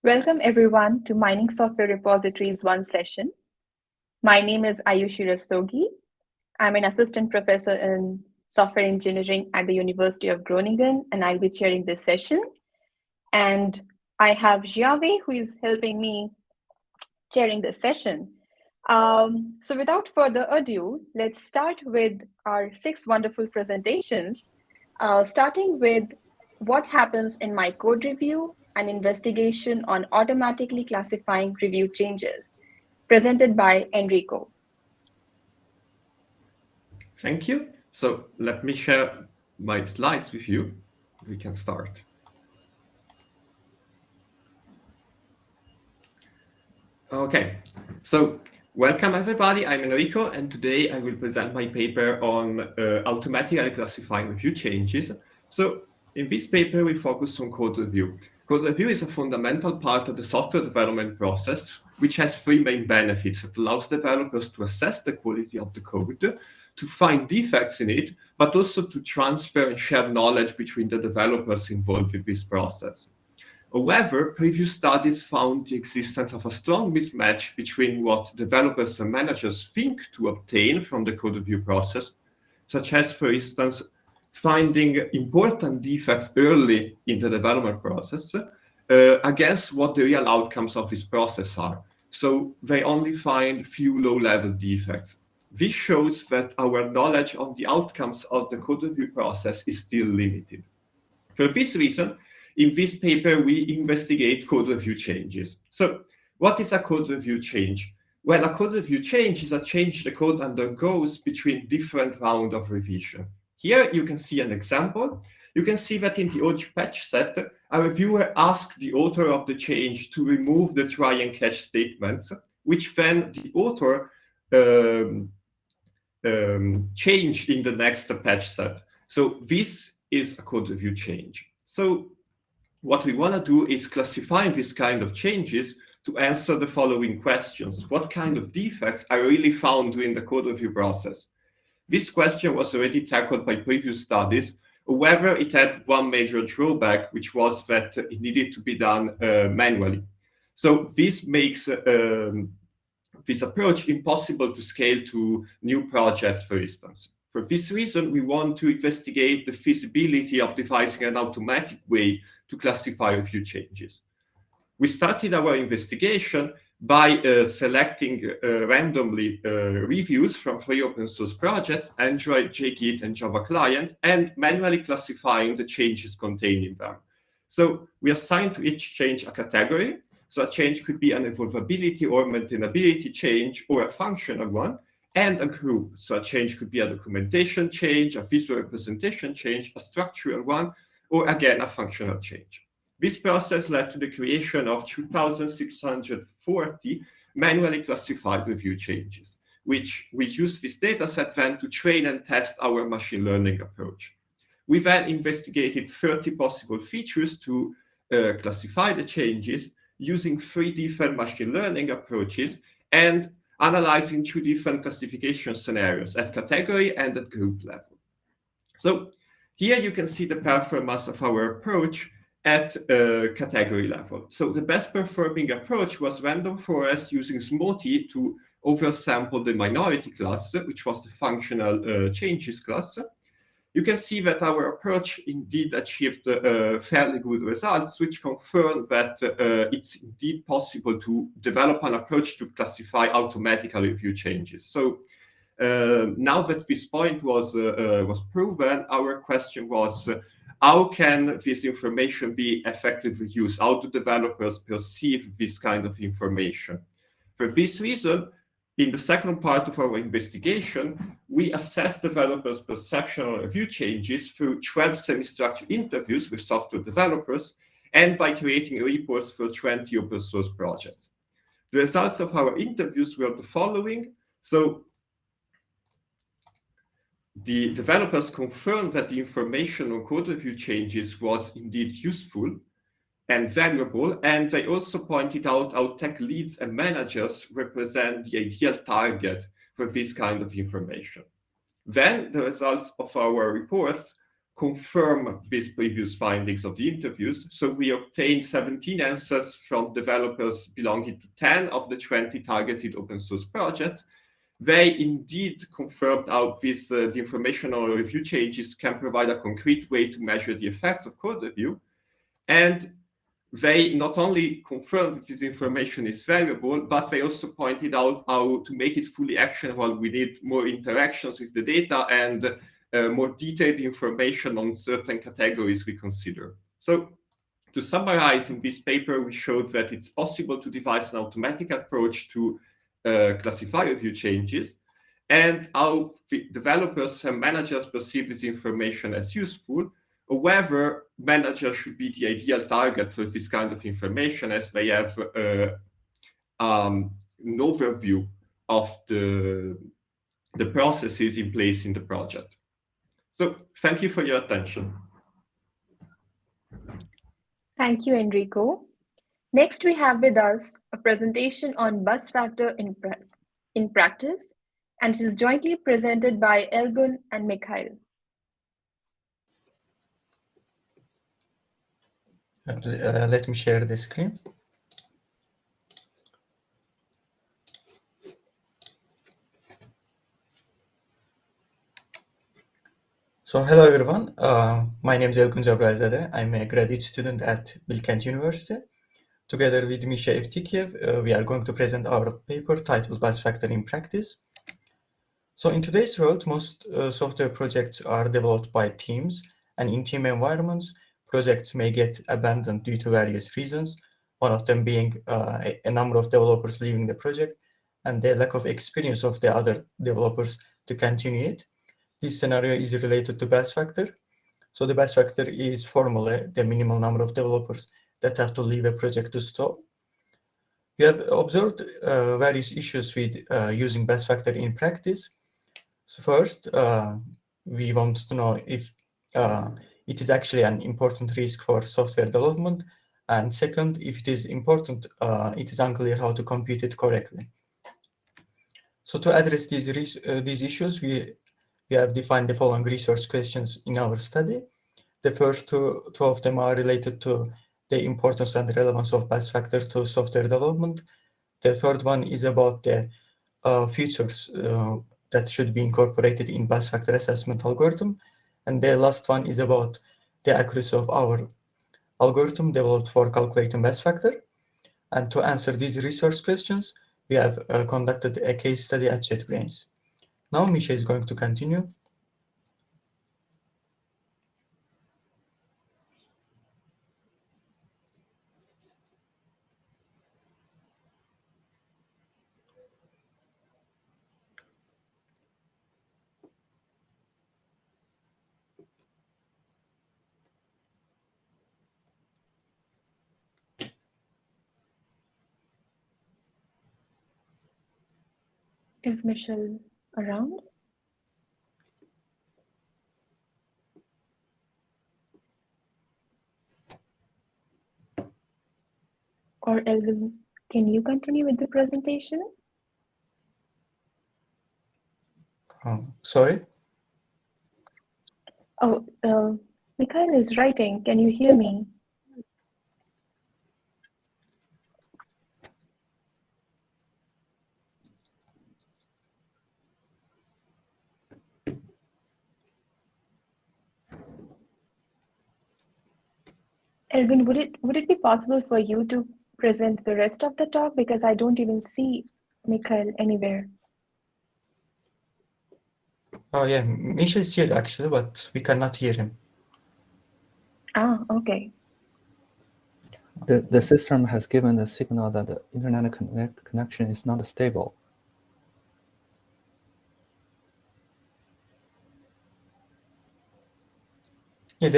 Welcome everyone to Mining Software Repositories 1 session. My name is Ayushi Rastogi. I'm an assistant professor in software engineering at the University of Groningen, and I'll be chairing this session. And I have Jiawe, who is helping me chairing this session. So without further ado, let's start with our 6 wonderful presentations, starting with what happens in my code review, an investigation on automatically classifying review changes, presented by Enrico. Thank you. So let me share my slides with you. We can start. Okay, so welcome everybody. I'm Enrico, and today I will present my paper on automatically classifying review changes. So in this paper, we focus on code review. Code review is a fundamental part of the software development process, which has 3 main benefits. It allows developers to assess the quality of the code, to find defects in it, but also to transfer and share knowledge between the developers involved in this process. However, previous studies found the existence of a strong mismatch between what developers and managers think to obtain from the code review process, such as, for instance, finding important defects early in the development process, against what the real outcomes of this process are. So they only find few low-level defects. This shows that our knowledge of the outcomes of the code review process is still limited. For this reason, in this paper, we investigate code review changes. So what is a code review change? Well, a code review change is a change the code undergoes between different rounds of revision. Here you can see an example. You can see that in the old patch set, a reviewer asked the author of the change to remove the try and catch statements, which then the author changed in the next patch set. So this is a code review change. So what we want to do is classify this kind of changes to answer the following questions. What kind of defects are really found during the code review process? This question was already tackled by previous studies. However, it had one major drawback, which was that it needed to be done manually. So this makes this approach impossible to scale to new projects, for instance. For this reason, we want to investigate the feasibility of devising an automatic way to classify review changes. We started our investigation by selecting randomly reviews from 3 open source projects, Android, JGit, and Java Client, and manually classifying the changes contained in them. So we assigned to each change a category. So a change could be an evolvability or maintainability change, or a functional one, and a group. So a change could be a documentation change, a visual representation change, a structural one, or again, a functional change. This process led to the creation of 2,640 manually classified review changes, which we use this data set then to train and test our machine learning approach. We then investigated 30 possible features to classify the changes using 3 different machine learning approaches and analyzing 2 different classification scenarios at category and at group level. So here you can see the performance of our approach at category level. So the best performing approach was random forest using Smoty to oversample the minority class, which was the functional changes class. You can see that our approach indeed achieved fairly good results, which confirm that it's indeed possible to develop an approach to classify automatically review changes. So now that this point was proven, our question was, how can this information be effectively used? How do developers perceive this kind of information? For this reason, in the second part of our investigation, we assessed developers' perception of review changes through 12 semi-structured interviews with software developers and by creating reports for 20 open source projects. The results of our interviews were the following. So the developers confirmed that the information on code review changes was indeed useful and valuable, and they also pointed out how tech leads and managers represent the ideal target for this kind of information. Then the results of our reports confirm these previous findings of the interviews. So we obtained 17 answers from developers belonging to 10 of the 20 targeted open source projects. They indeed confirmed how the informational review changes can provide a concrete way to measure the effects of code review. And they not only confirmed that this information is valuable, but they also pointed out how to make it fully actionable. We need more interactions with the data and more detailed information on certain categories we consider. So to summarize, in this paper, we showed that it's possible to devise an automatic approach to classify review changes, and how developers and managers perceive this information as useful, or whether managers should be the ideal target for this kind of information, as they have an overview of the processes in place in the project. So thank you for your attention. Thank you, Enrico. Next, we have with us a presentation on bus factor in practice, and it is jointly presented by Elgun and Mikhail. Let me share the screen. So hello everyone, my name is Elgun Jabrailzadeh. I'm a graduate student at Bilkent University. Together with Misha Evtikiev, we are going to present our paper titled Bus Factor in Practice. So in today's world, most software projects are developed by teams, and in team environments, projects may get abandoned due to various reasons, one of them being a number of developers leaving the project and the lack of experience of the other developers to continue it. This scenario is related to bus factor. So the bus factor is formally the minimal number of developers that have to leave a project to stop. We have observed various issues with using bus factor in practice. So first, we want to know if it is actually an important risk for software development. And second, if it is important, it is unclear how to compute it correctly. So to address these issues, we have defined the following resource questions in our study. The first two of them are related to the importance and relevance of bus factor to software development. The third one is about the features that should be incorporated in bus factor assessment algorithm. And the last one is about the accuracy of our algorithm developed for calculating bus factor. And to answer these resource questions, we have conducted a case study at JetBrains. Now Misha is going to continue. Is Michelle around? Or Elgun, can you continue with the presentation? Sorry? Oh, Mikhail is writing. Can you hear me? Elgun, would it be possible for you to present the rest of the talk, because I don't even see Mikhail anywhere? Oh yeah, Misha is here actually, but we cannot hear him. Ah, okay. The system has given a signal that the internet connection is not stable. Yeah,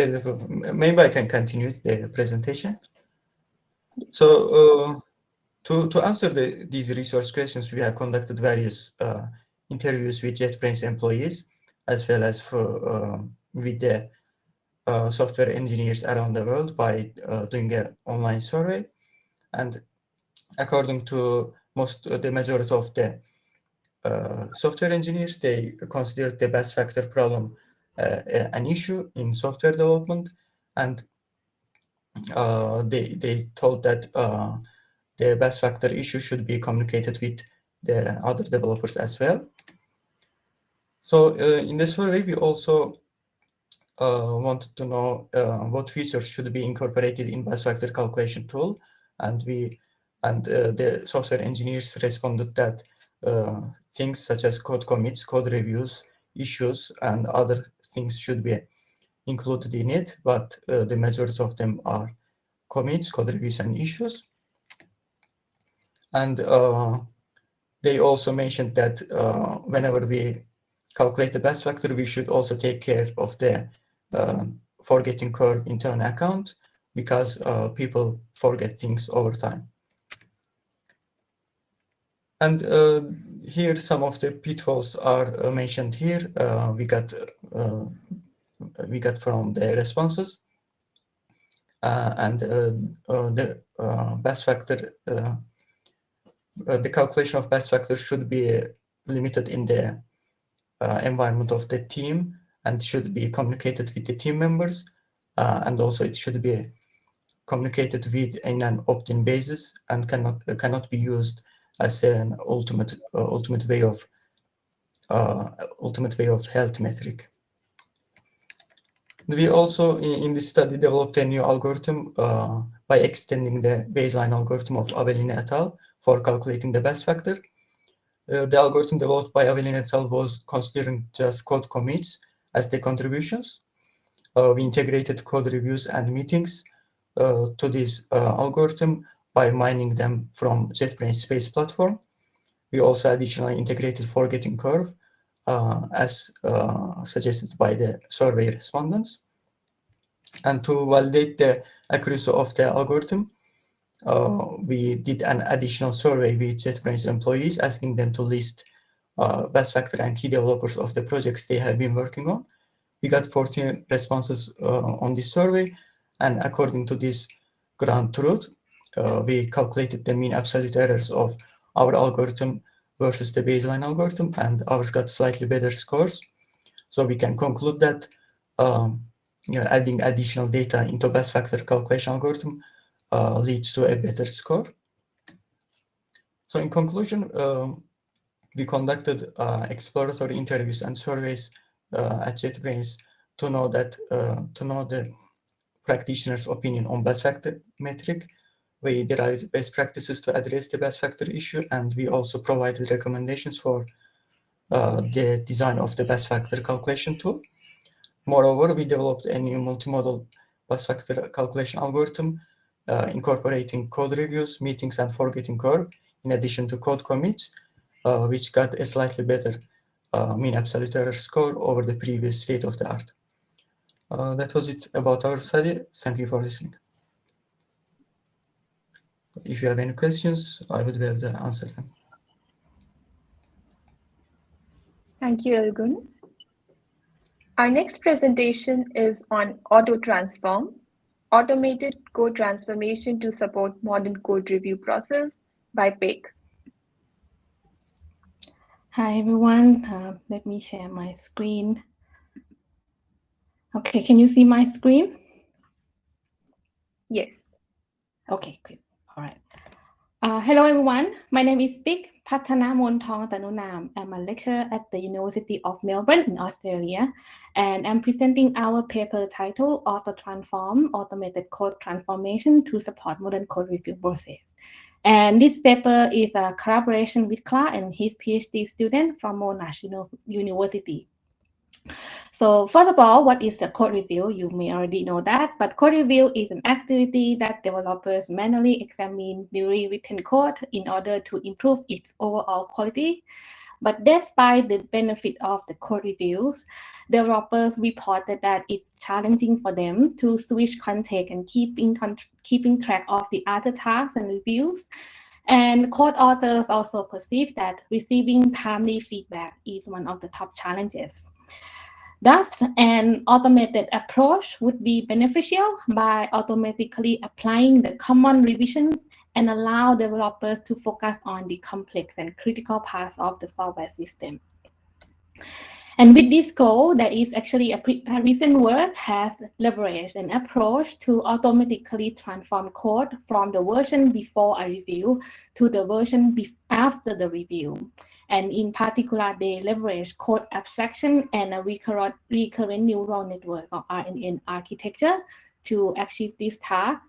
maybe I can continue the presentation. So to answer these resource questions, we have conducted various interviews with JetBrains employees, as well as with the software engineers around the world by doing an online survey. And according to the majority of the software engineers, they consider the bus factor problem an issue in software development, and they told that the best factor issue should be communicated with the other developers as well. So in the survey, we also wanted to know what features should be incorporated in best factor calculation tool, and the software engineers responded that things such as code commits, code reviews, issues, and other things should be included in it, but the majority of them are commits, code reviews, and issues. And they also mentioned that whenever we calculate the best factor, we should also take care of the forgetting curve internal account, because people forget things over time. And here some of the pitfalls are mentioned here. We got from the responses, and the best factor. The calculation of best factor should be limited in the environment of the team and should be communicated with the team members, and also it should be communicated with in an opt-in basis and cannot be used as an ultimate way of health metric. We also in this study developed a new algorithm by extending the baseline algorithm of Avelin et al. For calculating the best factor. The algorithm developed by Avelin et al. Was considering just code commits as the contributions. We integrated code reviews and meetings to this algorithm by mining them from JetBrains Space platform. We also additionally integrated forgetting curve as suggested by the survey respondents. And to validate the accuracy of the algorithm, we did an additional survey with JetBrains employees, asking them to list best factor and key developers of the projects they have been working on. We got 14 responses on this survey, and according to this ground truth, we calculated the mean absolute errors of our algorithm versus the baseline algorithm, and ours got slightly better scores. So we can conclude that adding additional data into best factor calculation algorithm leads to a better score. So in conclusion, we conducted exploratory interviews and surveys at JetBrains to know the practitioners' opinion on best factor metric. We derived best practices to address the best factor issue, and we also provided recommendations for the design of the best factor calculation tool. Moreover, we developed a new multimodal best factor calculation algorithm incorporating code reviews, meetings, and forgetting curve, in addition to code commits, which got a slightly better mean absolute error score over the previous state of the art. That was it about our study. Thank you for listening. If you have any questions, I would be able to answer them. Thank you, Elgun. Our next presentation is on AutoTransform, automated code transformation to support modern code review process by PIC. Hi, everyone. Let me share my screen. Okay, can you see my screen? Yes. Okay, good. All right. Hello, everyone. My name is Pik Patanamontong Tanunam. I'm a lecturer at the University of Melbourne in Australia, and I'm presenting our paper titled AutoTransform, Automated Code Transformation to Support Modern Code Review Process. And this paper is a collaboration with Clark and his PhD student from Monash University. So first of all, what is a code review? You may already know that, but code review is an activity that developers manually examine newly written code in order to improve its overall quality. But despite the benefit of the code reviews, developers reported that it's challenging for them to switch context and keeping track of the other tasks and reviews. And code authors also perceive that receiving timely feedback is one of the top challenges. Thus, an automated approach would be beneficial by automatically applying the common revisions and allow developers to focus on the complex and critical parts of the software system. And with this goal, there is actually a recent work has leveraged an approach to automatically transform code from the version before a review to the version after the review. And in particular, they leverage code abstraction and a recurrent neural network or RNN architecture to achieve this task.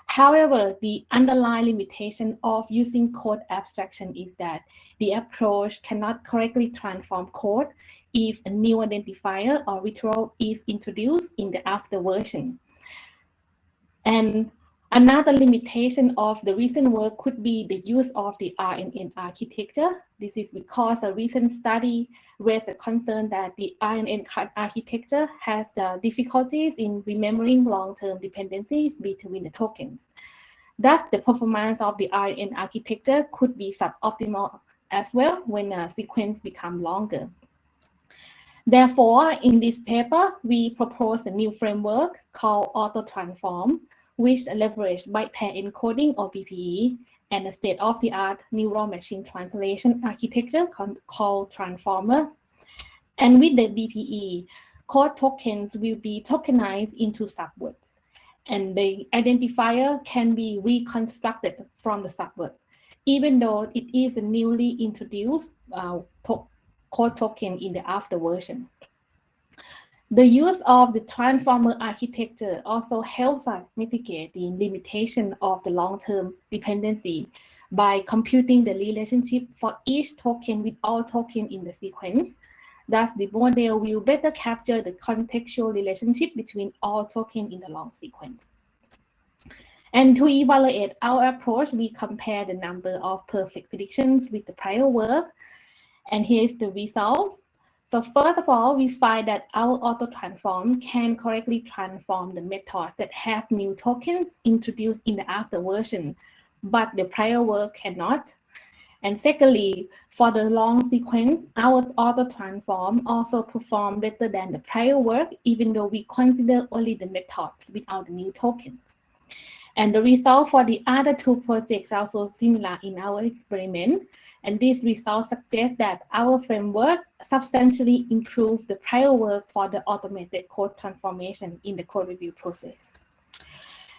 However, the underlying limitation of using code abstraction is that the approach cannot correctly transform code if a new identifier or ritual is introduced in the after version. And another limitation of the recent work could be the use of the RNN architecture. This is because a recent study raised the concern that the RNN architecture has difficulties in remembering long-term dependencies between the tokens. Thus, the performance of the RNN architecture could be suboptimal as well when a sequence becomes longer. Therefore, in this paper, we propose a new framework called Auto-Transform, which leverages byte pair encoding or BPE and a state-of-the-art neural machine translation architecture called Transformer. And with the BPE, code tokens will be tokenized into subwords, and the identifier can be reconstructed from the subword, even though it is a newly introduced code token in the after version. The use of the transformer architecture also helps us mitigate the limitation of the long-term dependency by computing the relationship for each token with all tokens in the sequence. Thus, the model will better capture the contextual relationship between all tokens in the long sequence. And to evaluate our approach, we compare the number of perfect predictions with the prior work. And here's the results. So first of all, we find that our auto-transform can correctly transform the methods that have new tokens introduced in the after version, but the prior work cannot. And secondly, for the long sequence, our auto-transform also perform better than the prior work, even though we consider only the methods without the new tokens. And the result for the other two projects are also similar in our experiment. And these results suggest that our framework substantially improved the prior work for the automated code transformation in the code review process.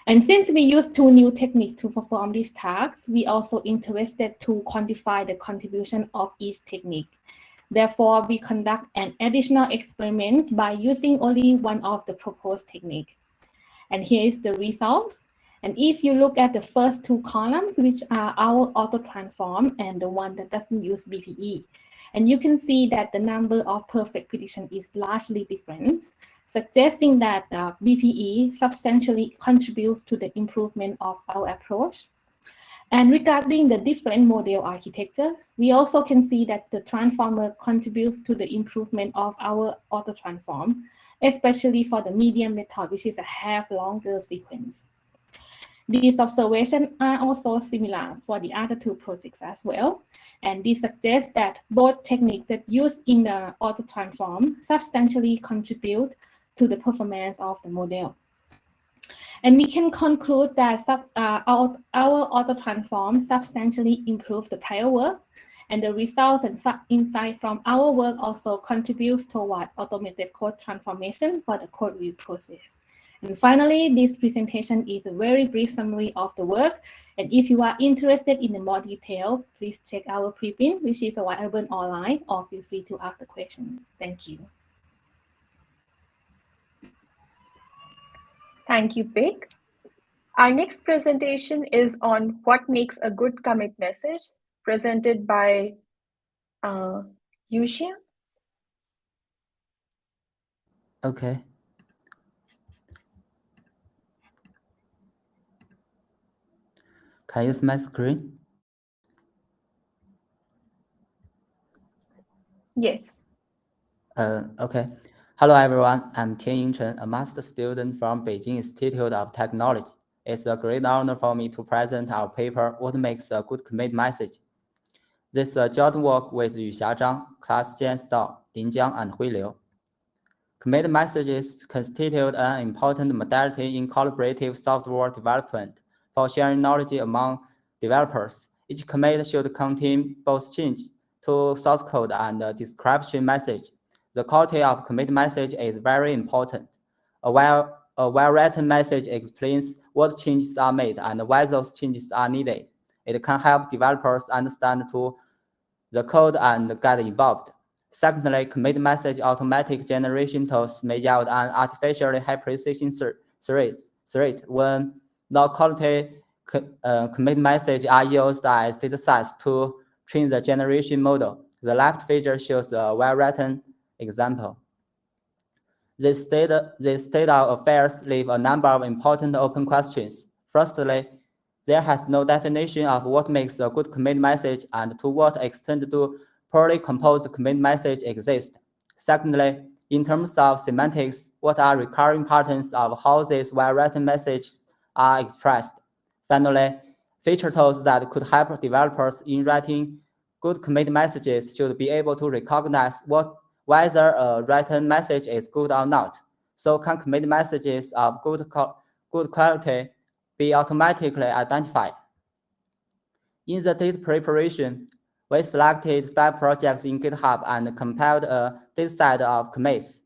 And since we use two new techniques to perform these tasks, we also interested to quantify the contribution of each technique. Therefore, we conduct an additional experiment by using only one of the proposed techniques. And here is the results. And if you look at the first two columns, which are our auto-transform and the one that doesn't use BPE, and you can see that the number of perfect prediction is largely different, suggesting that BPE substantially contributes to the improvement of our approach. And regarding the different model architectures, we also can see that the transformer contributes to the improvement of our auto-transform, especially for the medium method, which is a half longer sequence. These observations are also similar for the other two projects as well. And this suggests that both techniques that used in the auto-transform substantially contribute to the performance of the model. And we can conclude that our auto-transform substantially improved the prior work, and the results and insight from our work also contributes toward automated code transformation for the code review process. And finally, this presentation is a very brief summary of the work. And if you are interested in more detail, please check our preprint, which is available online, or feel free to ask the questions. Thank you. Thank you, Vic. Our next presentation is on what makes a good commit message, presented by Yuxia. Okay. Can you see my screen? Yes. Okay. Hello, everyone. I'm Tian Yingchen, a master student from Beijing Institute of Technology. It's a great honor for me to present our paper, What Makes a Good Commit Message. This is a joint work with Yuxia Zhang, Class Jian Dao, Lin Jiang, and Hui Liu. Commit messages constitute an important modality in collaborative software development for sharing knowledge among developers. Each commit should contain both change to source code and a description message. the quality of commit message is very important. A well-written message explains what changes are made and why those changes are needed. It can help developers understand the code and get involved. Secondly, commit message automatic generation tools may yield an artificially high precision rate when low quality commit messages are used as datasets to train the generation model. The left figure shows a well-written example. This state of affairs leave a number of important open questions. Firstly, there has no definition of what makes a good commit message and to what extent do poorly composed commit messages exist. Secondly, in terms of semantics, what are recurring patterns of how these well-written messages are expressed? Finally, feature tools that could help developers in writing good commit messages should be able to recognize whether a written message is good or not. So can commit messages of good quality be automatically identified? In the data preparation, we selected 5 projects in GitHub and compiled a dataset of commits.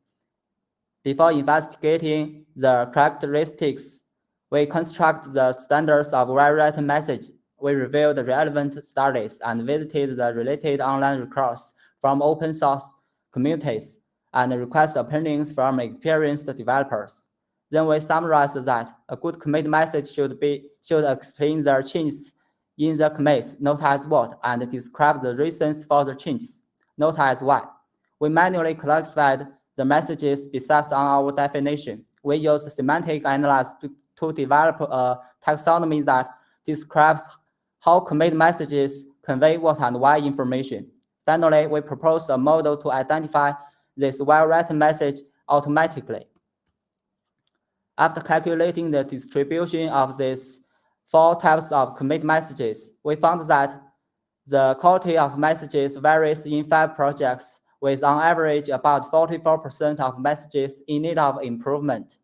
Before investigating the characteristics, we construct the standards of well-written message. We reviewed the relevant studies and visited the related online resources from open source communities and request opinions from experienced developers. Then we summarized that a good commit message should explain the changes in the commits, not as what, and describe the reasons for the changes, not as why. We manually classified the messages based on our definition. We used semantic analysis to develop a taxonomy that describes how commit messages convey what and why information. Finally, we proposed a model to identify this well-written message automatically. After calculating the distribution of these 4 types of commit messages, we found that the quality of messages varies in 5 projects, with on average about 44% of messages in need of improvement.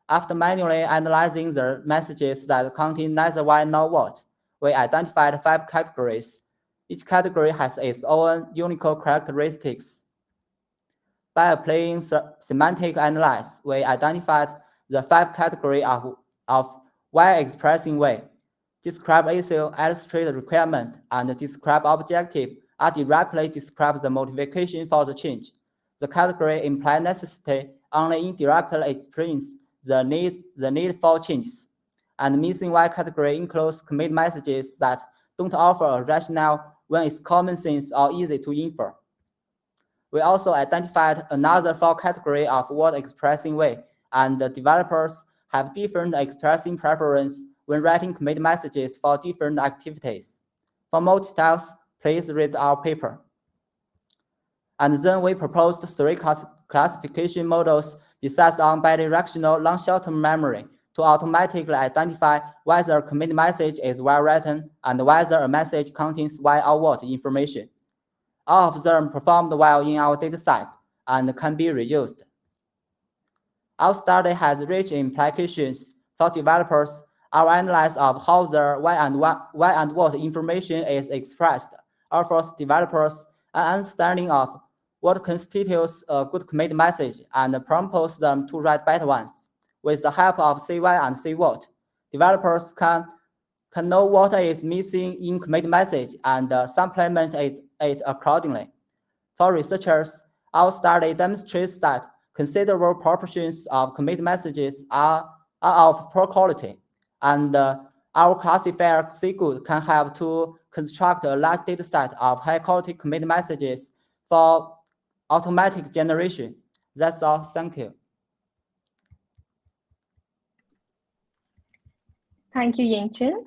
After manually analyzing the messages that contain neither why nor what, we identified 5 categories. Each category has its own unique characteristics. By applying semantic analysis, we identified the 5 categories of well-expressing way. Describe issue, illustrate requirement, and describe objective are directly describe the motivation for the change. The category imply necessity only indirectly explains the need for changes. And missing Y category includes commit messages that don't offer a rationale when it's common sense or easy to infer. We also identified another 4 category of word expressing way, and the developers have different expressing preference when writing commit messages for different activities. For more details, please read our paper. And then we proposed 3 classification models based on bidirectional long-short-term memory to automatically identify whether a commit message is well-written and whether a message contains why or what information. All of them performed well in our dataset and can be reused. Our study has rich implications for developers. Our analysis of how the why and what information is expressed offers developers an understanding of what constitutes a good commit message and prompts them to write better ones. With the help of say why and say what, developers can know what is missing in commit message and supplement it accordingly. For researchers, our study demonstrates that considerable proportions of commit messages are of poor quality, and our classifier CGood can help to construct a large dataset of high-quality commit messages for automatic generation. That's all. Thank you. Thank you, Yingchen.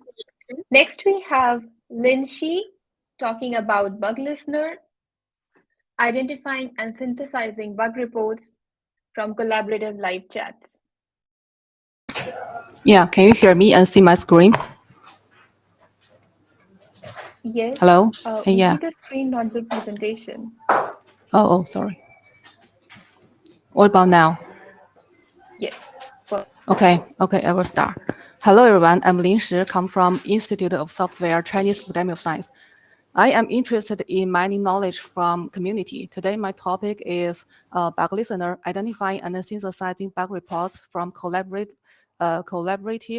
Next, we have Lin Shi talking about Bug Listener, identifying and synthesizing bug reports from collaborative live chats. Yeah, can you hear me and see my screen? Yes. Hello? We Yeah. see the screen, not the presentation. Oh, sorry. What about now? Yes. Okay, I will start. Hello, everyone. I'm Lin Shi, come from Institute of Software, Chinese Academy of Science. I am interested in mining knowledge from community. Today, my topic is bug listener, identifying and synthesizing bug reports from collaborative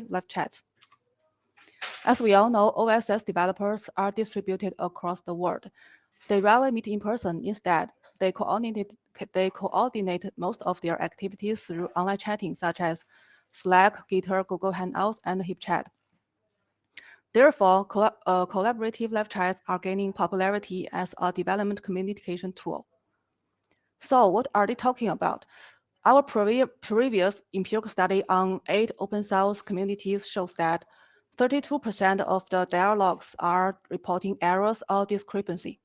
live chats. As we all know, OSS developers are distributed across the world. They rarely meet in person. Instead, they coordinate most of their activities through online chatting, such as Slack, Gitter, Google Hangouts, and HipChat. Therefore, collaborative live chats are gaining popularity as a development communication tool. So what are they talking about? Our previous empirical study on 8 open source communities shows that 32% of the dialogues are reporting errors or discrepancy.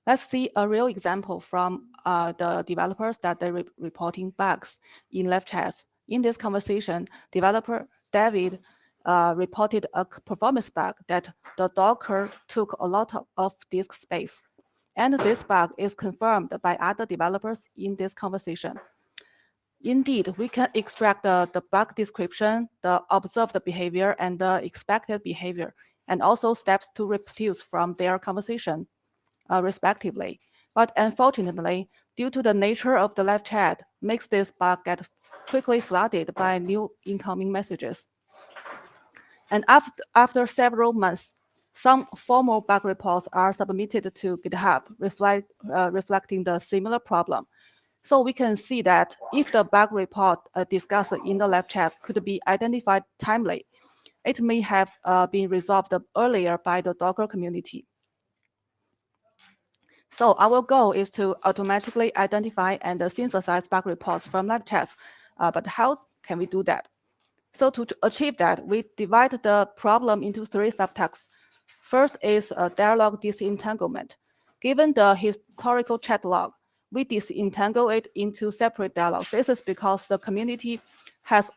Let's see a real example from the developers that they're reporting bugs in live chats. In this conversation, developer David reported a performance bug that the Docker took a lot of disk space. And this bug is confirmed by other developers in this conversation. Indeed, we can extract the bug description, the observed behavior, and the expected behavior, and also steps to reproduce from their conversation, respectively. But unfortunately, due to the nature of the live chat, makes this bug get quickly flooded by new incoming messages. And after several months, some formal bug reports are submitted to GitHub, reflecting the similar problem. So we can see that if the bug report discussed in the live chat could be identified timely, it may have been resolved earlier by the Docker community. So our goal is to automatically identify and synthesize bug reports from live chats. But how can we do that? So to achieve that, we divide the problem into 3 subtasks. First is dialogue disentanglement. Given the historical chat log, we disentangle it into separate dialogues. This is because the community has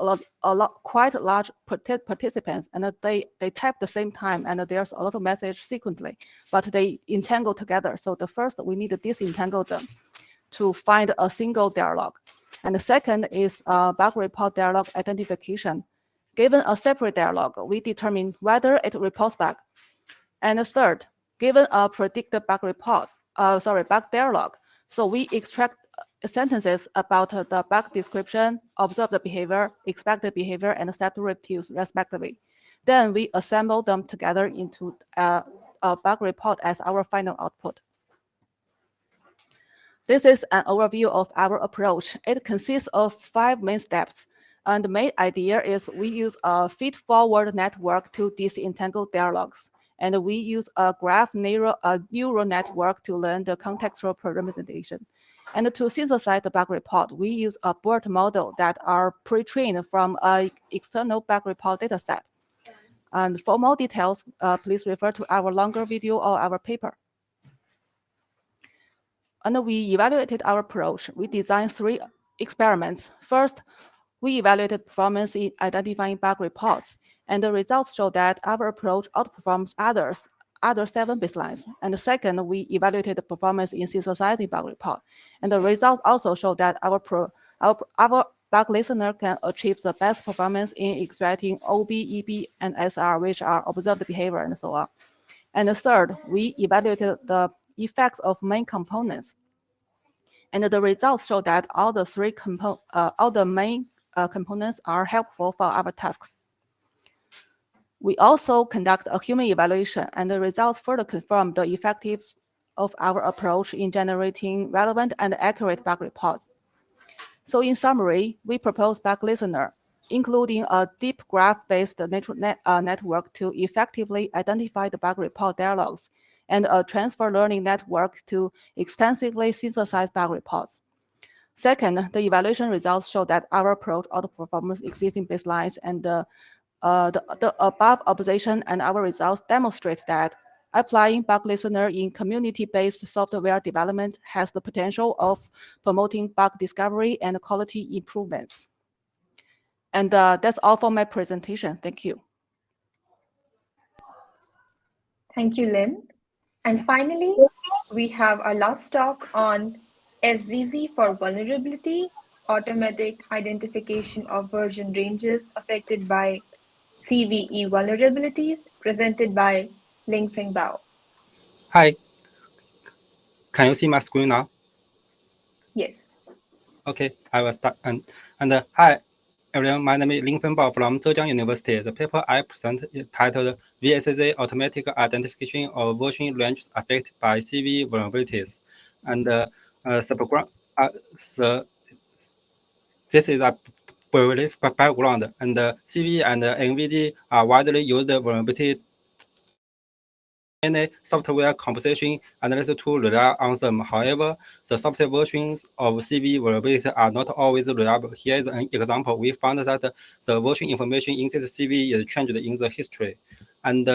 quite large participants, and they type the same time, and there's a lot of message sequentially, but they entangle together. So the first, we need to disentangle them to find a single dialogue. And the second is bug report dialogue identification. Given a separate dialogue, we determine whether it reports bug. And the third, given a predicted bug dialogue, so we extract sentences about the bug description, observed behavior, expected behavior, and step to reproduce, respectively. Then we assemble them together into a bug report as our final output. This is an overview of our approach. It consists of 5 main steps. And the main idea is we use a feed-forward network to disentangle dialogues. And we use a graph neural network to learn the contextual representation. And to synthesize the bug report, we use a BERT model that are pre-trained from an external bug report dataset. And for more details, please refer to our longer video or our paper. And we evaluated our approach. We designed 3 experiments. First, we evaluated performance in identifying bug reports, and the results show that our approach outperforms other 7 baselines. And the second, we evaluated the performance in synthesizing bug report, and the results also show that our bug listener can achieve the best performance in extracting OB, EB, and SR, which are observed behavior, and so on. And the third, we evaluated the effects of main components. And the results show that all the main components are helpful for our tasks. We also conduct a human evaluation, and the results further confirm the effectiveness of our approach in generating relevant and accurate bug reports. So in summary, we propose bug listener, including a deep graph-based network to effectively identify the bug report dialogues, and a transfer learning network to extensively synthesize bug reports. Second, the evaluation results show that our approach outperforms existing baselines, and the above observation and our results demonstrate that applying bug listener in community-based software development has the potential of promoting bug discovery and quality improvements. And that's all for my presentation. Thank you. Thank you, Lynn. And finally, we have our last talk on SZZ for vulnerability, automatic identification of version ranges affected by CVE vulnerabilities, presented by Lingfeng Bao. Hi, can you see my screen now? Yes. Okay, I will start. And hi, everyone. My name is Lingfeng Bao from Zhejiang University. The paper I present is titled "VSZ Automatic Identification of Version Ranges Affected by CV Vulnerabilities." And this is a brief background. And CV and NVD are widely used vulnerability. Many software composition analysis tools rely on them. However, the software versions of CV vulnerability are not always reliable. Here is an example. We found that the version information in this CV is changed in the history. And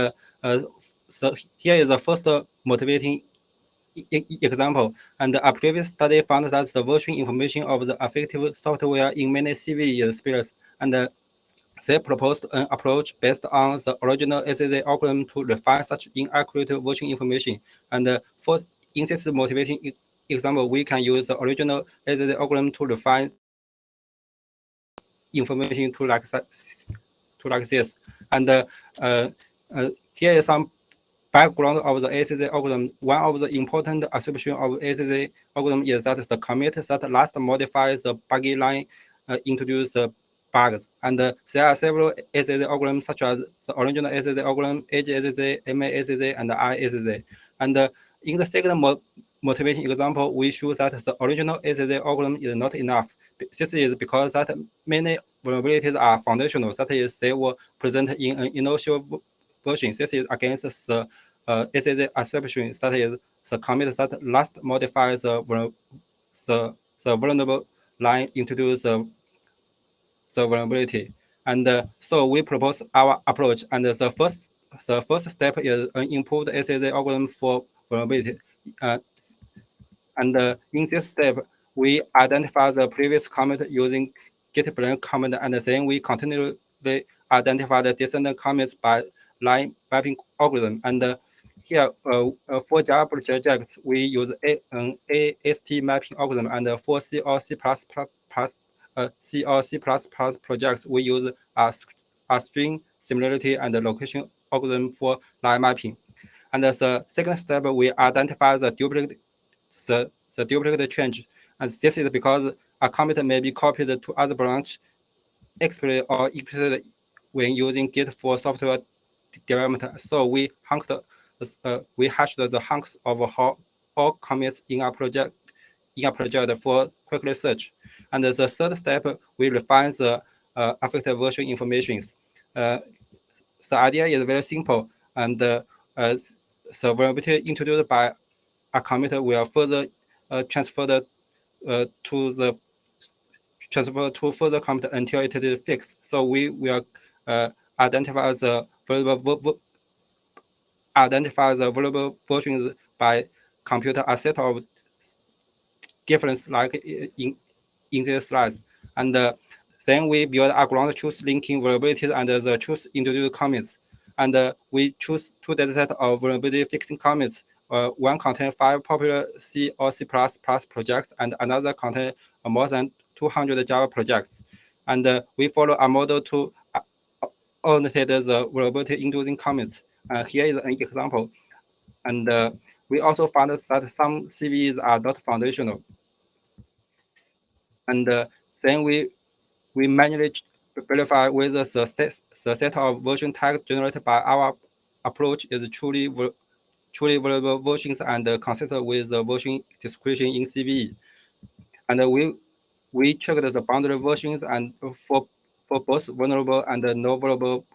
so here is the first motivating example. And a previous study found that the version information of the affected software in many CV is sparse. And they proposed an approach based on the original SSA algorithm to refine such inaccurate version information. And in this motivation example, we can use the original SSA algorithm to refine information to like this. And here is some background of the SSA algorithm. One of the important assumptions of SSA algorithm is that the commit that last modifies the buggy line introduce bugs. And there are several SSA algorithms such as the original SSA algorithm, Edge SSA, MA SSA, and I SSA. And in the second motivation example, we show that the original SSA algorithm is not enough. This is because that many vulnerabilities are foundational, that is, they were present in an initial version. This is against the SSA assumption, that is, the commit that last modifies the vulnerable line introduce the vulnerability. And so we propose our approach. And the first step is an improved SSA algorithm for vulnerability. And in this step, we identify the previous commit using git blend command, and then we continually identify the descendant commits by line mapping algorithm. And here, for Java projects, we use an AST mapping algorithm, and for C or C++ projects, we use a string similarity and location algorithm for line mapping. And the second step, we identify the duplicate change. And this is because a commit may be copied to other branch explicitly or implicitly when using Git for software development. So we hashed the hunks of all commits in a project for quickly search. And the third step, we refine the affected version informations. The idea is very simple, and the vulnerability introduced by a commit will further transfer to further commit until it is fixed. So we will identify the vulnerable versions by computer a set of difference like in this slide. And then we build a ground truth linking vulnerabilities and the truth introduced commits. And we choose two datasets of vulnerability fixing commits. One contains 5 popular C or C++ projects, and another contains more than 200 Java projects. And we follow a model to annotate the vulnerability inducing commits. Here is an example. And we also found that some CVEs are not foundational. And then we manually verify whether the set of version tags generated by our approach is truly vulnerable versions and consistent with the version description in CVE. And we checked the boundary versions and for both vulnerable and non-vulnerable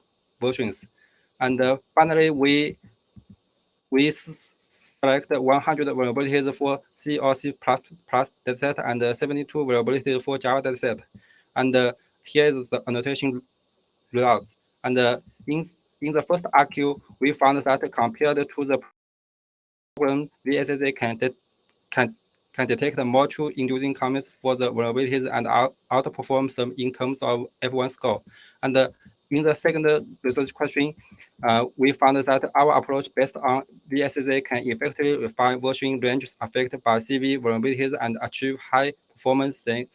versions. And finally, we select 100 vulnerabilities for C or C++ dataset and 72 vulnerabilities for Java dataset. And here is the annotation results. And in the first RQ, we found that compared to the program, VSSA can detect more true inducing commits for the vulnerabilities and outperform them in terms of F1 score. And in the second research question, we found that our approach based on VSSA can effectively refine version ranges affected by CV vulnerabilities and achieve high performance than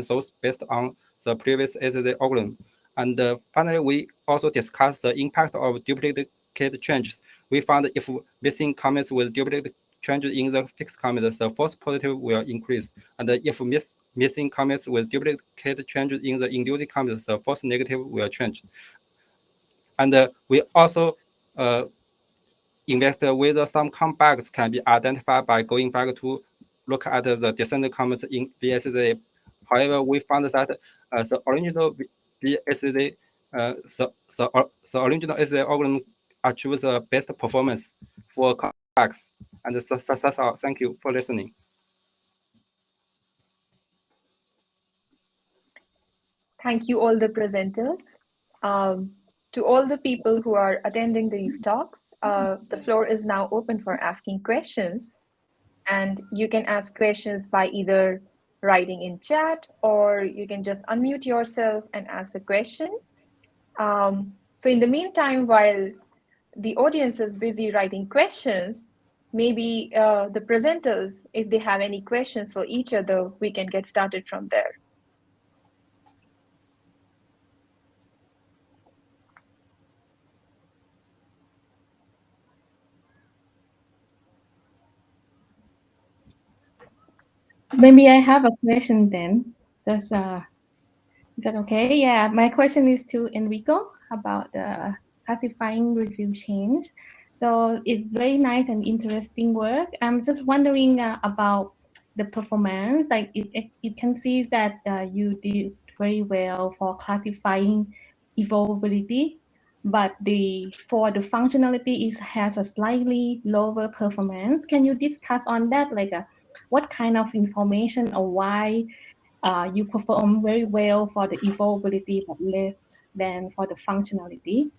those based on the previous SSA algorithm. And finally, we also discussed the impact of duplicate duplicate changes. We found if missing commits with duplicate changes in the fixed commit, the false positive will increase. And if missing commits with duplicate changes in the inducing commit, the false negative will change. And we also investigate whether some bugs can be identified by going back to look at the descending commits in VSD. However, we found that the original VSD, the original SDA algorithm achieves the best performance for bugs. And that's all. Thank you for listening. Thank you, all the presenters. To all the people who are attending these talks, the floor is now open for asking questions. And you can ask questions by either writing in chat, or you can just unmute yourself and ask the question. So in the meantime, while the audience is busy writing questions, maybe the presenters, if they have any questions for each other, we can get started from there. Maybe I have a question then. Is that okay? Yeah, my question is to Enrico about the classifying review change. So it's very nice and interesting work. I'm just wondering about the performance. Like it can see that you did very well for classifying evolvability, but for the functionality it has a slightly lower performance. Can you discuss on that? Like what kind of information or why you perform very well for the evolvability, but less than for the functionality?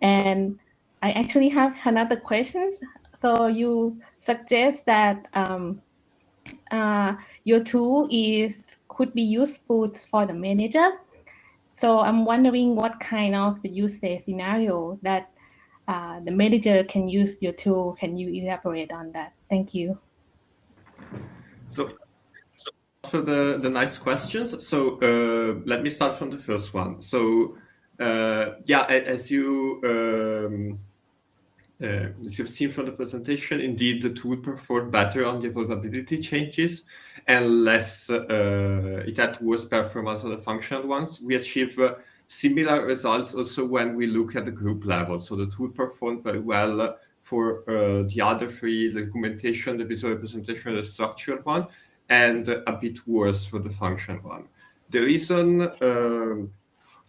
And I actually have another questions. So you suggest that your tool could be useful for the manager. So I'm wondering what kind of the usage scenario that the manager can use your tool. Can you elaborate on that? Thank you. So for the nice questions. So let me start from the first one. So yeah, as you've seen from the presentation, indeed the tool performed better on the evolvability changes and less, it had worse performance on the functional ones. We achieve similar results also when we look at the group level. So the tool performed very well for the other three, the documentation, the visual representation, the structural one, and a bit worse for the function one. The reason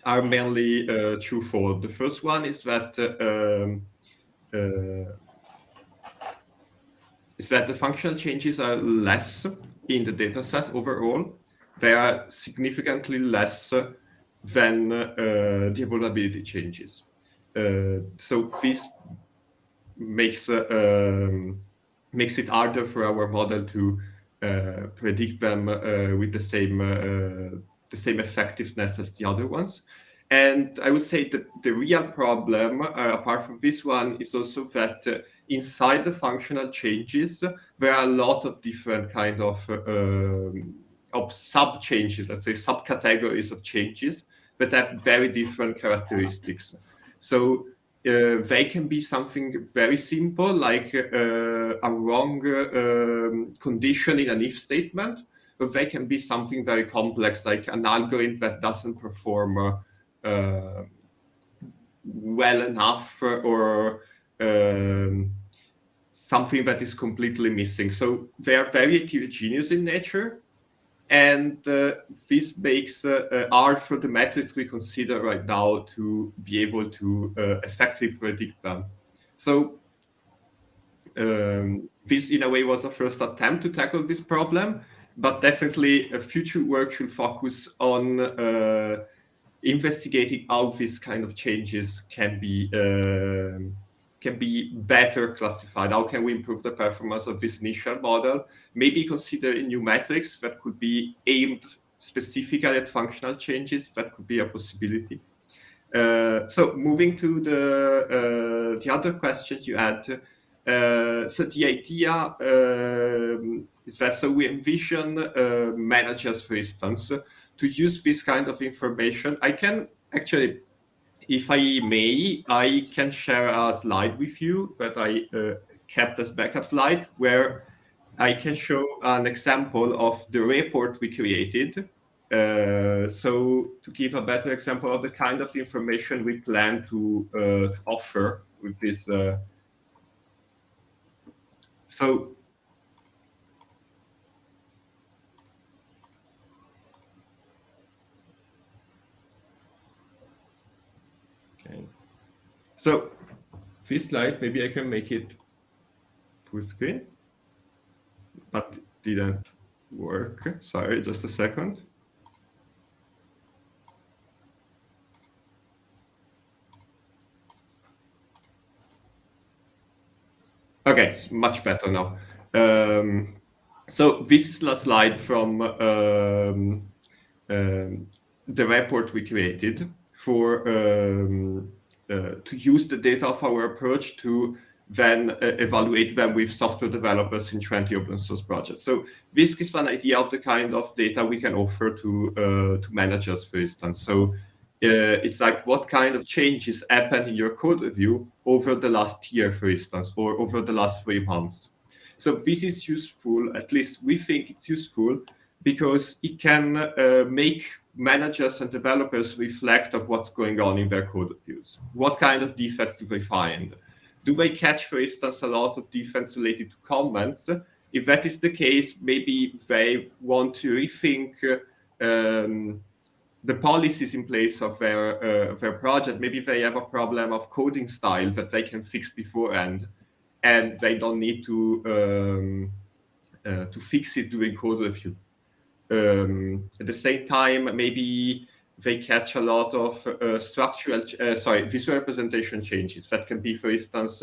are mainly twofold. The first one is that the functional changes are less in the dataset overall. They are significantly less than the evolvability changes. So this makes it harder for our model to predict them with the same effectiveness as the other ones. And I would say that the real problem, apart from this one, is also that inside the functional changes, there are a lot of different kind of sub changes, let's say subcategories of changes that have very different characteristics. So they can be something very simple, like a wrong condition in an if statement, but they can be something very complex, like an algorithm that doesn't perform well enough, or something that is completely missing. So they are very heterogeneous in nature, and this makes hard for the metrics we consider right now to be able to effectively predict them. So this, in a way, was the first attempt to tackle this problem, but definitely future work should focus on investigating how these kind of changes can be better classified. How can we improve the performance of this initial model? Maybe consider new metrics that could be aimed specifically at functional changes. That could be a possibility. So moving to the other questions you had. So the idea is that, so we envision managers, for instance, to use this kind of information. I can actually if I may, I can share a slide with you that I kept as backup slide, where I can show an example of the report we created. So to give a better example of the kind of information we plan to offer with this. So okay. So this slide, maybe I can make it full screen, but it didn't work. Sorry, just a second. Okay, it's much better now. So this is a slide from the report we created for to use the data of our approach to then evaluate them with software developers in 20 open source projects. So this gives an idea of the kind of data we can offer to managers, for instance. So it's like what kind of changes happen in your code review over the last year, for instance, or over the last 3 months. So this is useful, at least we think it's useful, because it can make managers and developers reflect of what's going on in their code reviews. What kind of defects do they find? Do they catch, for instance, a lot of defects related to comments? If that is the case, maybe they want to rethink the policies in place of their project. Maybe they have a problem of coding style that they can fix beforehand, and they don't need to fix it during code review. At the same time, maybe they catch a lot of visual representation changes. That can be, for instance,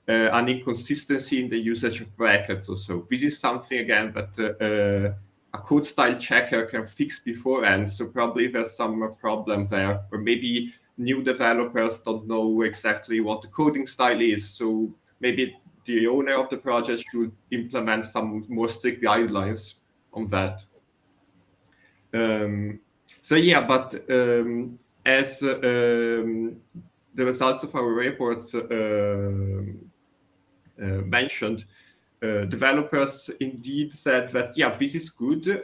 an inconsistency in the usage of brackets or so. This is something, again, that a code style checker can fix beforehand. So probably there's some problem there, or maybe new developers don't know exactly what the coding style is. So maybe the owner of the project should implement some more strict guidelines on that. So yeah, but as the results of our reports mentioned, developers indeed said that, yeah, this is good,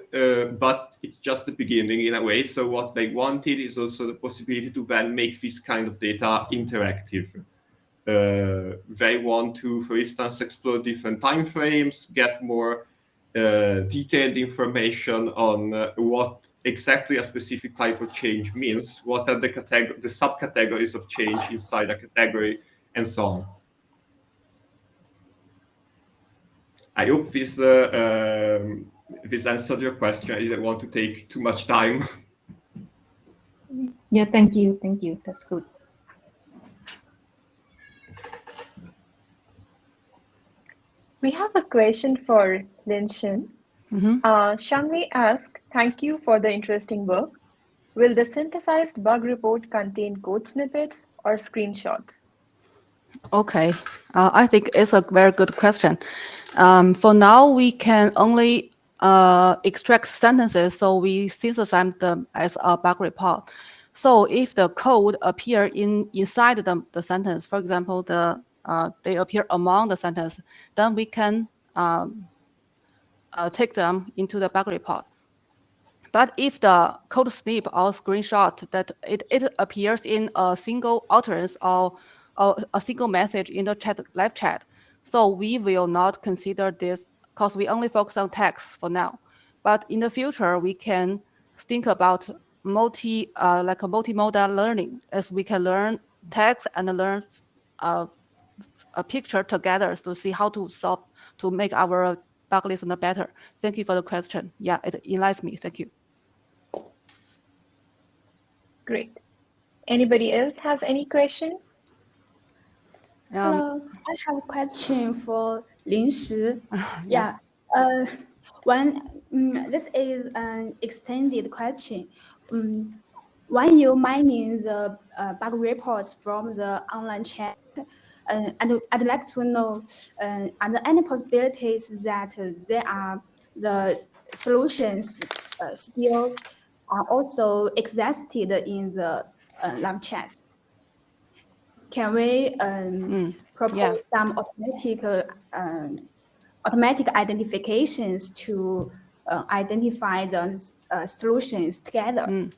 but it's just the beginning in a way. So what they wanted is also the possibility to then make this kind of data interactive. They want to, for instance, explore different timeframes, get more detailed information on what exactly a specific type of change means, what are the subcategories of change inside a category, and so on. I hope this answered your question. I didn't want to take too much time. Yeah, thank you. Thank you. That's good. We have a question for Lin Shen. Shanwei asks, thank you for the interesting work. Will the synthesized bug report contain code snippets or screenshots? Okay, I think it's a very good question. For now, we can only extract sentences, so we synthesize them as a bug report. So if the code appear inside the sentence, for example, they appear among the sentence, then we can take them into the bug report. But if the code snip or screenshot that it appears in a single utterance or a single message in the live chat, so we will not consider this because we only focus on text for now. But in the future, we can think about like a multimodal learning, as we can learn text and learn a picture together to see how to solve to make our bug listener better. Thank you for the question. Yeah, it enlightens me. Thank you. Great. Anybody else has any question? Hello, I have a question for Lin Shi. Yeah. This is an extended question. When you mining the bug reports from the online chat, and I'd like to know, are there any possibilities that there are the solutions still are also existed in the live chats? can we propose some automatic identifications to identify the solutions together?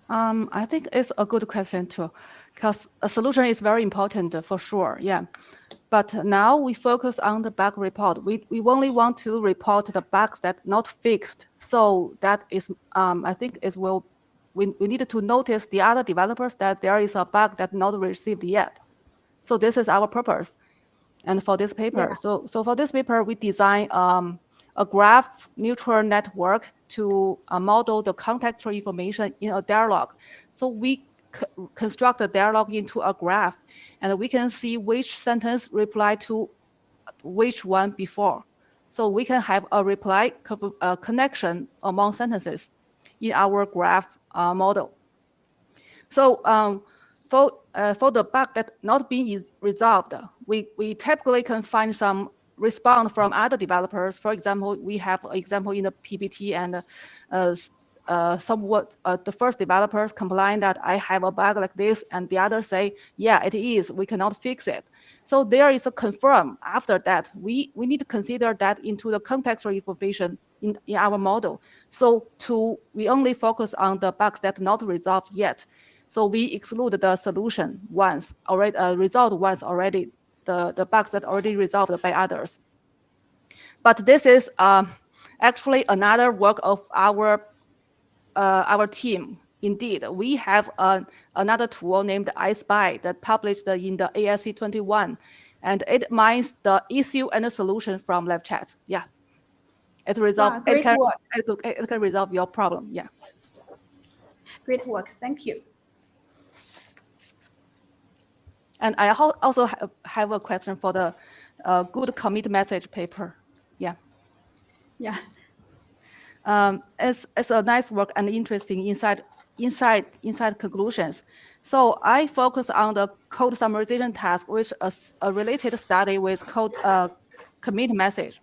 I think it's a good question too, because a solution is very important for sure. Yeah. But now we focus on the bug report. We only want to report the bugs that not fixed. So that is, I think it will, we need to notice the other developers that there is a bug that not received yet. So this is our purpose. And for this paper, so for this paper, we design a graph neutral network to model the contextual information in a dialogue. So we construct the dialogue into a graph, and we can see which sentence reply to which one before. So we can have a reply connection among sentences in our graph model. So for the bug that not being resolved, we typically can find some response from other developers. For example, we have an example in the PPT, and the first developers complain that I have a bug like this, and the others say, yeah, it is, we cannot fix it. So there is a confirm. After that, we need to consider that into the contextual information in our model. So we only focus on the bugs that not resolved yet. So we exclude the solution once already, resolved once already, the bugs that already resolved by others. But this is actually another work of our team. Indeed, we have another tool named iSpy that published in the ASC 21, and it mines the issue and the solution from live chat. Yeah, it resolve. Great work. It can resolve your problem. Yeah. Great work. Thank you. And I also have a question for the good commit message paper. Yeah. Yeah. It's a nice work and interesting inside conclusions. So I focus on the code summarization task, which is a related study with code commit message.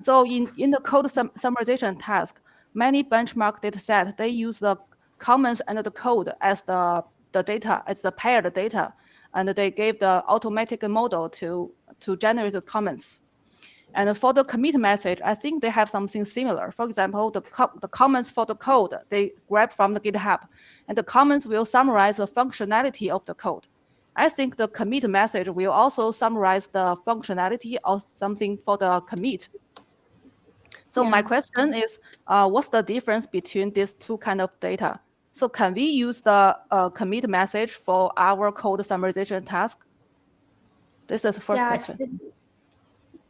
So in the code summarization task, many benchmark data set, they use the comments and the code as the data, as the paired data, and they gave the automatic model to generate the comments. And for the commit message, I think they have something similar. For example, the comments for the code, they grab from the GitHub, and the comments will summarize the functionality of the code. I think the commit message will also summarize the functionality of something for the commit. So my question is, what's the difference between these two kind of data? So can we use the commit message for our code summarization task? This is the first question.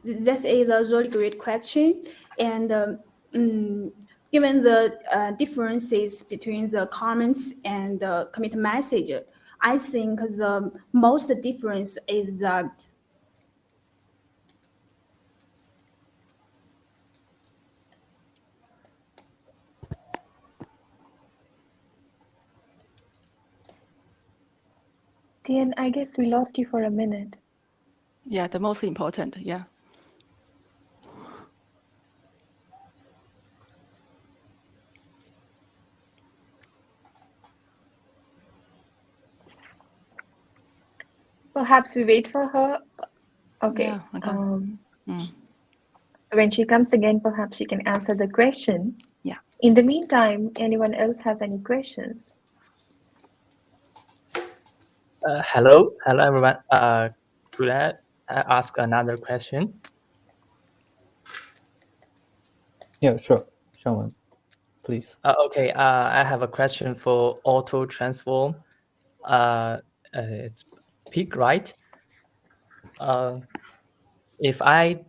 This is a really great question. And given the differences between the comments and the commit message, I think the most difference is Tian, I guess we lost you for a minute. Yeah, the most important, yeah. Perhaps we wait for her. Okay. Yeah, okay. So when she comes again, perhaps she can answer the question. Yeah. In the meantime, anyone else has any questions? Hello, everyone. Could I ask another question? Yeah, sure. Xiangwen, please. Okay. I have a question for auto transform. It's peak, right? If I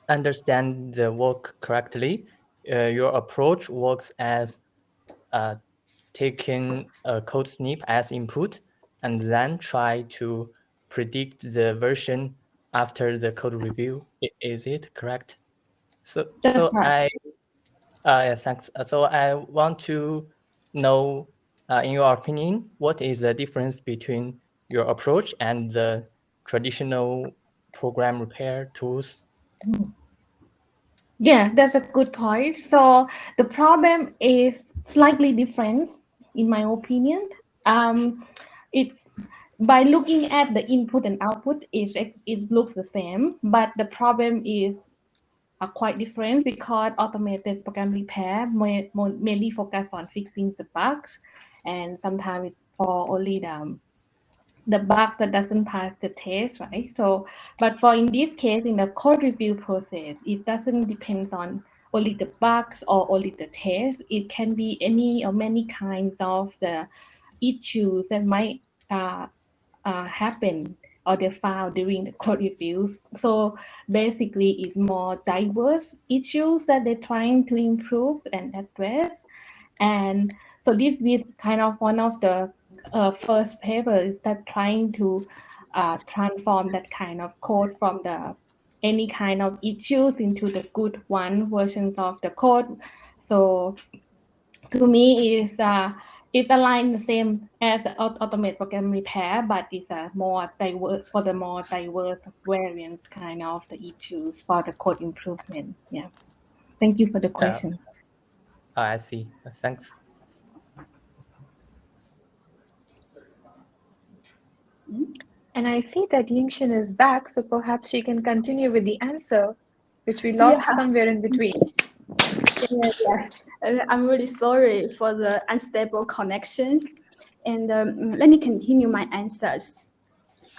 understand the work correctly, your approach works as taking a code snip as input and then try to predict the version after the code review. Is it correct? So right. yeah, thanks. So I want to know, in your opinion, what is the difference between your approach and the traditional program repair tools? Yeah, that's a good point. So the problem is slightly different, in my opinion. It's by looking at the input and output, it looks the same, but the problem is quite different because automated program repair mainly focus on fixing the bugs, and sometimes it's for only the bug that doesn't pass the test, right? So, but for in this case, in the code review process, it doesn't depend on only the bugs or only the test. It can be any or many kinds of the issues that might happen or they found during the code reviews. So basically, it's more diverse issues that they're trying to improve and address. And so this is kind of one of the first papers that trying to transform that kind of code from the any kind of issues into the good one versions of the code. So to me is aligned the same as the automate program repair, but it's a more diverse for the more diverse variants kind of the issues for the code improvement. Yeah. Thank you for the question. I see. Thanks. And I see that Yingshin is back, so perhaps she can continue with the answer, which we lost somewhere in between. I'm really sorry for the unstable connections. And let me continue my answers.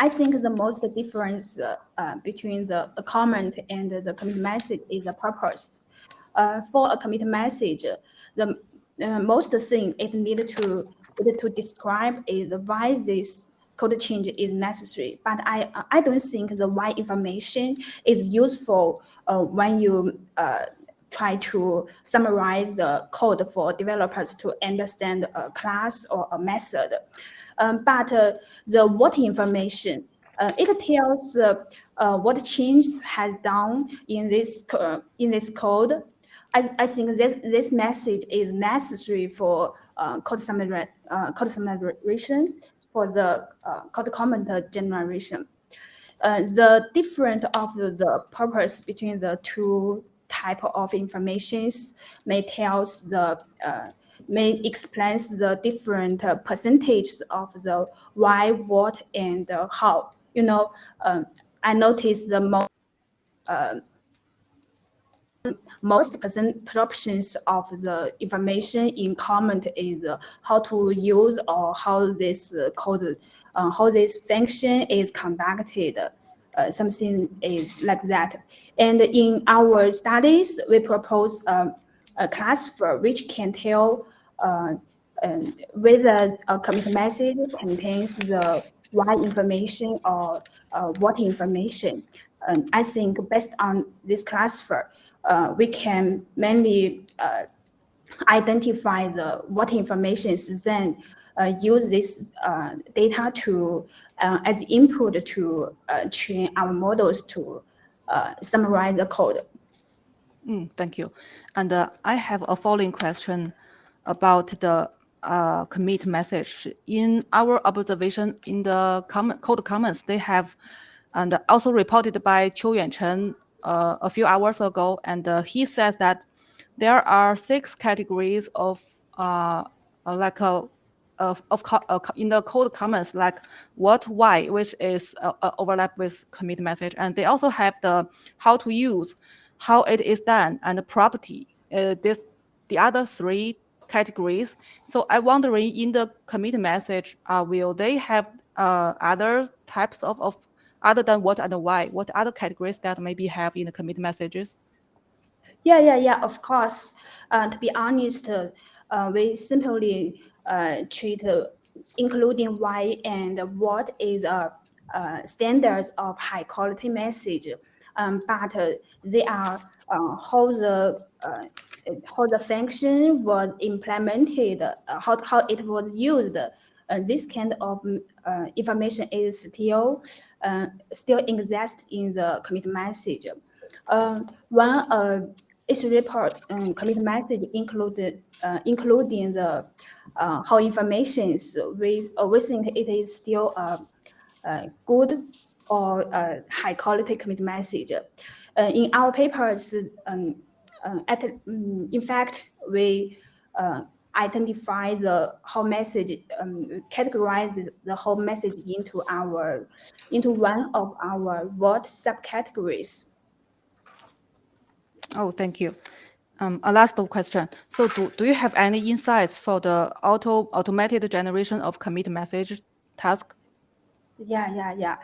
I think the most difference between the comment and the commit message is the purpose. For a commit message, the most thing it needed to describe is why this code change is necessary. But I don't think the why information is useful when you try to summarize the code for developers to understand a class or a method. But the what information, it tells what change has done in this code. I think this message is necessary for code summarization for the code comment generation. The difference of the purpose between the two type of informations may explains the different percentages of the why, what, and how. I noticed the most perceptions of the information in comment is how to use or how this code, how this function is conducted. Something is like that. And in our studies, we propose a classifier which can tell whether a commit message contains the why information or what information. I think based on this classifier, we can mainly identify the what information is then use this data to as input to train our models to summarize the code. Thank you. And I have a following question about the commit message. In our observation in the code comments, they have, and also reported by Qiu Yuanchen a few hours ago, and he says that there are 6 categories of in the code comments, like what, why, which is overlap with commit message, and they also have the how to use, how it is done, and the property. The other 3 categories. So I'm wondering, in the commit message, will they have other types of other than what and why? What other categories that maybe have in the commit messages? Yeah, of course. To be honest, we simply treat including why and what is standards of high quality message, but they are how the function was implemented, how it was used. This kind of information is still exists in the commit message. One issue report commit message including the how information is we think it is still good or high quality commit message. In our papers, in fact, we identify the whole message, categorize the whole message into one of our word subcategories. Oh, thank you. A last question. So do you have any insights for the automated generation of commit message task? Yeah.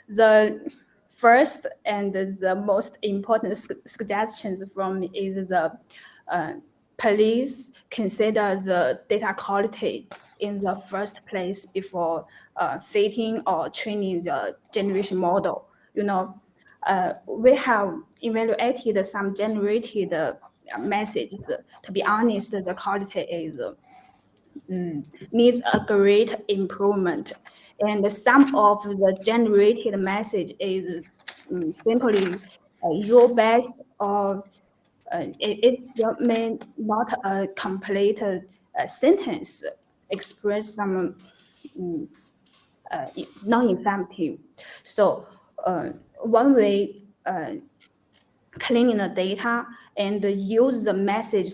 The first and the most important suggestions from me is the please consider the data quality in the first place before fitting or training the generation model. We have evaluated some generated messages. To be honest, the quality is needs a great improvement, and some of the generated message is simply rule-based, or it's not a complete sentence, express some non-effective. So one way cleaning the data and use the message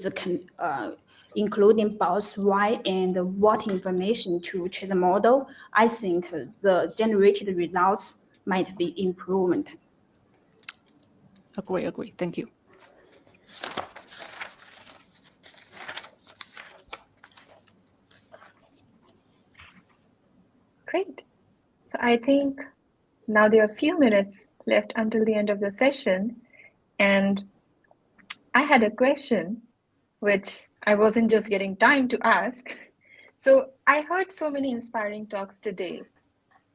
including both why and what information to train the model, I think the generated results might be improved. Agree. Thank you. Great. So I think now there are a few minutes left until the end of the session. And I had a question which I wasn't just getting time to ask. So I heard so many inspiring talks today.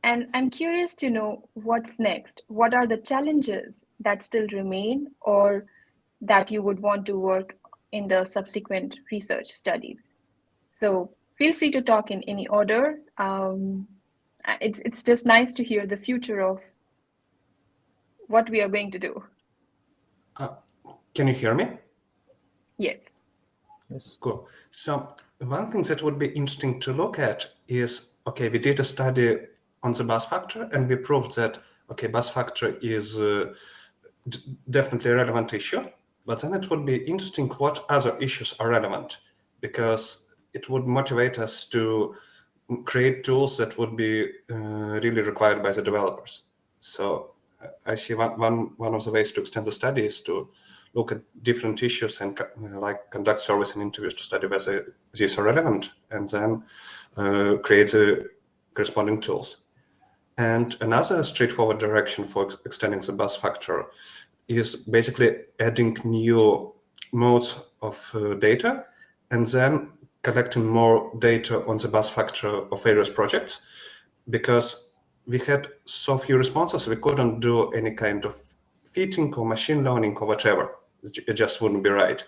And I'm curious to know what's next. What are the challenges that still remain or that you would want to work in the subsequent research studies? So feel free to talk in any order. It's just nice to hear the future of what we are going to do. Can you hear me? Yes. Cool. So one thing that would be interesting to look at is, okay, we did a study on the bus factor and we proved that, okay, bus factor is definitely a relevant issue, but then it would be interesting what other issues are relevant, because it would motivate us to create tools that would be really required by the developers. So I see one of the ways to extend the study is to look at different issues and conduct surveys and interviews to study whether these are relevant, and then create the corresponding tools. And another straightforward direction for extending the bus factor is basically adding new modes of data and then collecting more data on the bus factor of various projects, because we had so few responses, we couldn't do any kind of fitting or machine learning or whatever. It just wouldn't be right.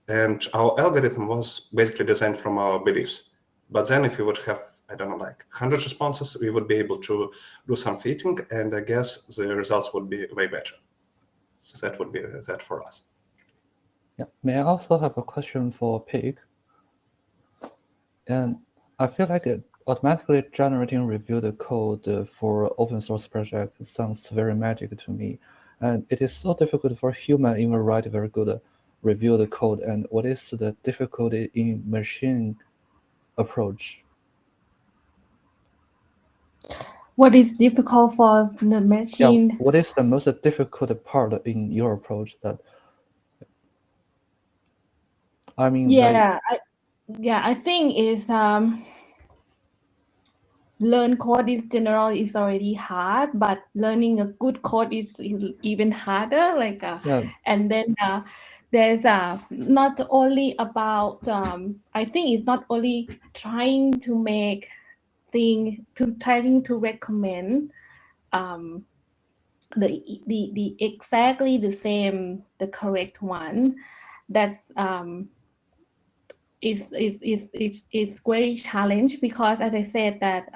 And our algorithm was basically designed from our beliefs. But then if we would have, I don't know, like 100 responses, we would be able to do some fitting, and I guess the results would be way better. So that would be that for us. Yeah. May I also have a question for Pig? And I feel like automatically generating review the code for open source project sounds very magic to me. And it is so difficult for human even write very good review the code. And what is the difficulty in machine approach? What is difficult for the machine? Yeah, what is the most difficult part in your approach? That I mean, I think is learn code is is already hard, but learning a good code is even harder. And then there's not only about I think it's not only trying to make trying to recommend the exactly the same, the correct one. That's it's very challenging, because as I said that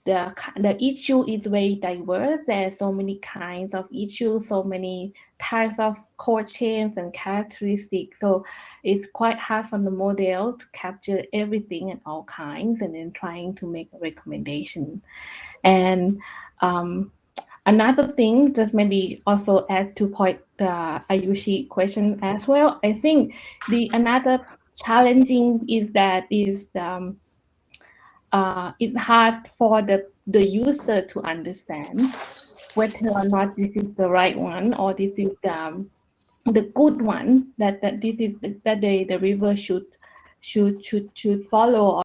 the issue is very diverse. There's so many kinds of issues, so many types of code chains and characteristics. So it's quite hard for the model to capture everything and all kinds, and then trying to make a recommendation. And Another thing, just maybe also add to point Ayushi question as well. I think the another challenging is that it's hard for the user to understand whether or not this is the right one or this is the good one that this is that the river should follow